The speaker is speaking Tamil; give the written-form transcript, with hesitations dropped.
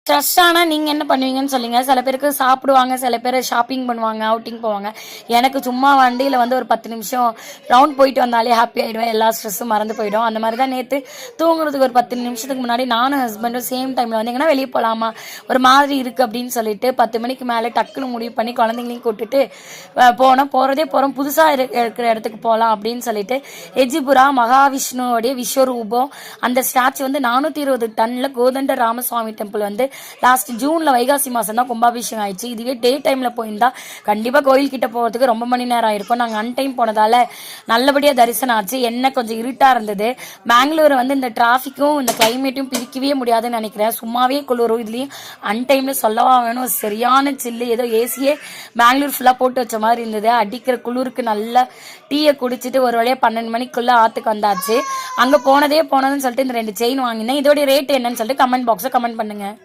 ஸ்ட்ரெஸ் ஆனால் நீங்கள் என்ன பண்ணுவீங்கன்னு சொல்லுங்கள். சில பேருக்கு சாப்பிடுவாங்க, சில பேர் ஷாப்பிங் பண்ணுவாங்க, அவுட்டிங் போவாங்க. எனக்கு சும்மா வண்டியில் வந்து ஒரு 10 நிமிஷம் ரவுண்ட் போயிட்டு வந்தாலே ஹாப்பி ஆகிடுவேன். எல்லா ஸ்ட்ரெஸ்ஸும் மறந்து போயிடும். அந்த மாதிரி தான் நேற்று தூங்குறதுக்கு ஒரு 10 நிமிஷத்துக்கு முன்னாடி நானும் ஹஸ்பண்டும் சேம் டைமில் வந்து எங்கன்னா வெளியே போகலாமா, ஒரு மாதிரி இருக்குது அப்படின்னு சொல்லிட்டு 10 மணிக்கு மேலே டக்குன்னு முடிவு பண்ணி குழந்தைங்களையும் கூப்பிட்டுட்டு போனோம். போகிறோம், புதுசாக இருக்கிற இடத்துக்கு போகலாம் அப்படின்னு சொல்லிட்டு எஜிபுரா மகாவிஷ்ணுவோடைய விஸ்வரூபம் அந்த ஸ்டாச்சு வந்து 420 டன்னில் கோதண்ட ராமசுவாமி டெம்பிள் வந்து லாஸ்ட் ஜூனில் வைகாசி மாதம் தான் கும்பாபிஷேகம் ஆயிடுச்சு. இதுவே டே டைமில் போயிருந்தா கண்டிப்பாக கோயில்கிட்ட போகிறதுக்கு ரொம்ப மணி நேரம் ஆயிருக்கும். நாங்கள் அன்டைம் போனதால் நல்லபடியாக தரிசனம் ஆச்சு. என்ன கொஞ்சம் இருட்டாக இருந்தது. பெங்களூர் வந்து இந்த டிராஃபிக்கும் இந்த கிளைமேட்டும் பிரிக்கவே முடியாதுன்னு நினைக்கிறேன். சும்மாவே குளிரும். இதுலேயும் அன்டைமில் சொல்லவா வேணும், சரியான சில்லு. ஏதோ ஏசியே பெங்களூர் ஃபுல்லாக போட்டு வச்ச மாதிரி இருந்தது. அடிக்கிற குளிருக்கு நல்லா டீயை குடிச்சிட்டு ஒரு வழியாக 12 மணிக்குள்ளே ஆற்றுக்கு வந்தாச்சு. அங்கே போனதுன்னு சொல்லிட்டு இந்த 2 செயின் வாங்கினேன். இதோடைய ரேட் என்னன்னு சொல்லிட்டு கமெண்ட் பாக்ஸை கமெண்ட் பண்ணுங்கள்.